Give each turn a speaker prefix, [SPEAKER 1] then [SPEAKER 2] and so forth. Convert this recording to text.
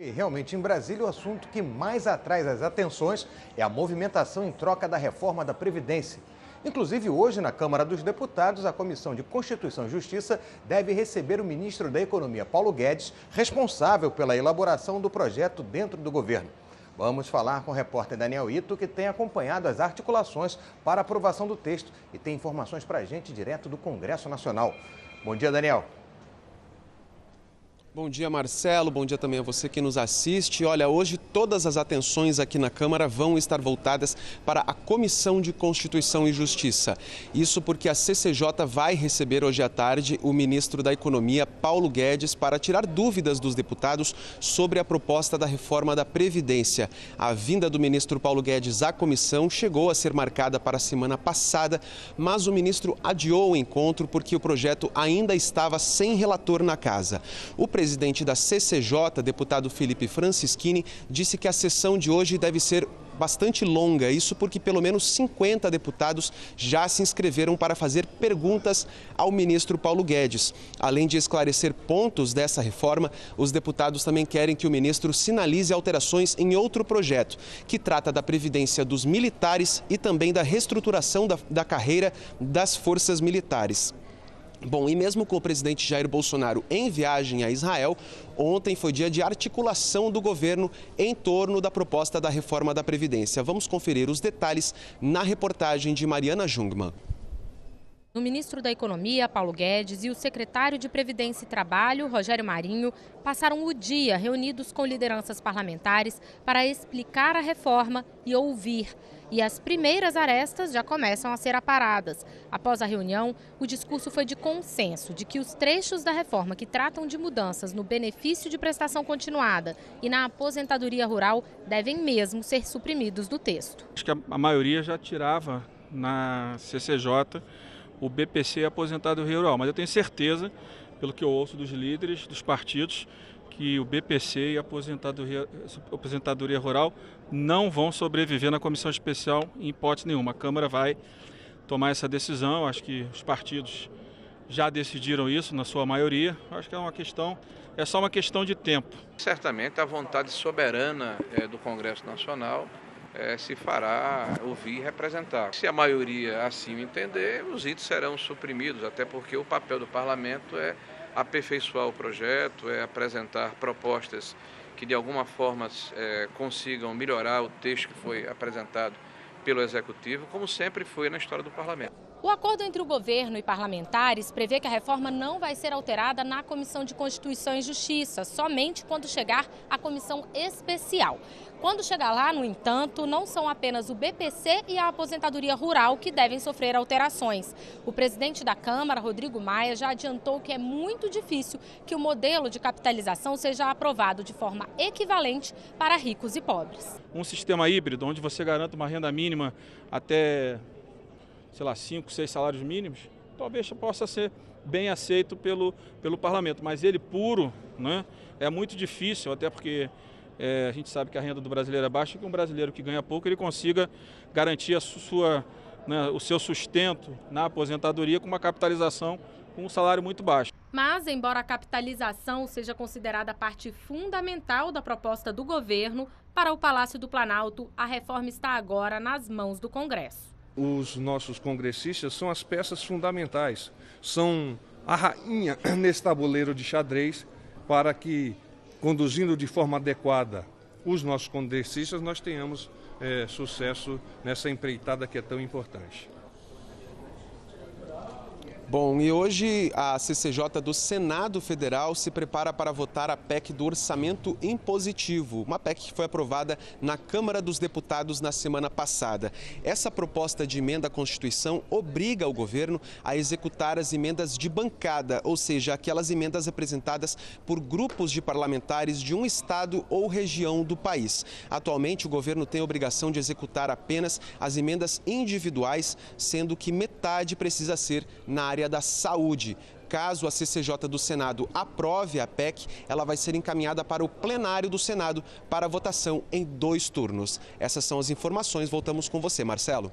[SPEAKER 1] E realmente, em Brasília, o assunto que mais atrai as atenções é a movimentação em troca da reforma da Previdência. Inclusive, hoje, na Câmara dos Deputados, a Comissão de Constituição e Justiça deve receber o ministro da Economia, Paulo Guedes, responsável pela elaboração do projeto dentro do governo. Vamos falar com o repórter Daniel Ito, que tem acompanhado as articulações para a aprovação do texto e tem informações para a gente direto do Congresso Nacional. Bom dia, Daniel.
[SPEAKER 2] Bom dia, Marcelo. Bom dia também a você que nos assiste. Olha, hoje todas as atenções aqui na Câmara vão estar voltadas para a Comissão de Constituição e Justiça. Isso porque a CCJ vai receber hoje à tarde o ministro da Economia, Paulo Guedes, para tirar dúvidas dos deputados sobre a proposta da reforma da Previdência. A vinda do ministro Paulo Guedes à comissão chegou a ser marcada para a semana passada, mas o ministro adiou o encontro porque o projeto ainda estava sem relator na casa. O presidente da CCJ, deputado Felipe Francischini, disse que a sessão de hoje deve ser bastante longa, isso porque pelo menos 50 deputados já se inscreveram para fazer perguntas ao ministro Paulo Guedes. Além de esclarecer pontos dessa reforma, os deputados também querem que o ministro sinalize alterações em outro projeto, que trata da previdência dos militares e também da reestruturação da carreira das forças militares. Bom, e mesmo com o presidente Jair Bolsonaro em viagem a Israel, ontem foi dia de articulação do governo em torno da proposta da reforma da Previdência. Vamos conferir os detalhes na reportagem de Mariana Jungmann.
[SPEAKER 3] O ministro da Economia, Paulo Guedes, e o secretário de Previdência e Trabalho, Rogério Marinho, passaram o dia reunidos com lideranças parlamentares para explicar a reforma e ouvir. E as primeiras arestas já começam a ser aparadas. Após a reunião, o discurso foi de consenso de que os trechos da reforma que tratam de mudanças no benefício de prestação continuada e na aposentadoria rural devem mesmo ser suprimidos do texto.
[SPEAKER 4] Acho que a maioria já tirava na CCJ o BPC e a aposentadoria rural, mas eu tenho certeza, pelo que eu ouço dos líderes dos partidos, que o BPC e a aposentadoria rural não vão sobreviver na comissão especial em hipótese nenhuma. A Câmara vai tomar essa decisão, acho que os partidos já decidiram isso na sua maioria, acho que é só uma questão de tempo.
[SPEAKER 5] Certamente a vontade soberana do Congresso Nacional se fará ouvir e representar. Se a maioria assim entender, os itens serão suprimidos, até porque o papel do parlamento é aperfeiçoar o projeto, é apresentar propostas que de alguma forma consigam melhorar o texto que foi apresentado pelo Executivo, como sempre foi na história do parlamento.
[SPEAKER 3] O acordo entre o governo e parlamentares prevê que a reforma não vai ser alterada na Comissão de Constituição e Justiça, somente quando chegar à comissão especial. Quando chegar lá, no entanto, não são apenas o BPC e a aposentadoria rural que devem sofrer alterações. O presidente da Câmara, Rodrigo Maia, já adiantou que é muito difícil que o modelo de capitalização seja aprovado de forma equivalente para ricos e pobres.
[SPEAKER 4] Um sistema híbrido, onde você garanta uma renda mínima até 5, 6 salários mínimos, talvez possa ser bem aceito pelo parlamento, mas ele puro, né, é muito difícil, até porque a gente sabe que a renda do brasileiro é baixa e que um brasileiro que ganha pouco ele consiga garantir o seu sustento na aposentadoria com uma capitalização com um salário muito baixo.
[SPEAKER 3] Mas, embora a capitalização seja considerada parte fundamental da proposta do governo, para o Palácio do Planalto, a reforma está agora nas mãos do Congresso.
[SPEAKER 6] Os nossos congressistas são as peças fundamentais, são a rainha nesse tabuleiro de xadrez para que, conduzindo de forma adequada os nossos congressistas, nós tenhamos sucesso nessa empreitada que é tão importante.
[SPEAKER 2] Bom, e hoje a CCJ do Senado Federal se prepara para votar a PEC do orçamento impositivo, uma PEC que foi aprovada na Câmara dos Deputados na semana passada. Essa proposta de emenda à Constituição obriga o governo a executar as emendas de bancada, ou seja, aquelas emendas apresentadas por grupos de parlamentares de um estado ou região do país. Atualmente, o governo tem a obrigação de executar apenas as emendas individuais, sendo que metade precisa ser na área da saúde. Caso a CCJ do Senado aprove a PEC, ela vai ser encaminhada para o plenário do Senado para votação em 2 turnos. Essas são as informações. Voltamos com você, Marcelo.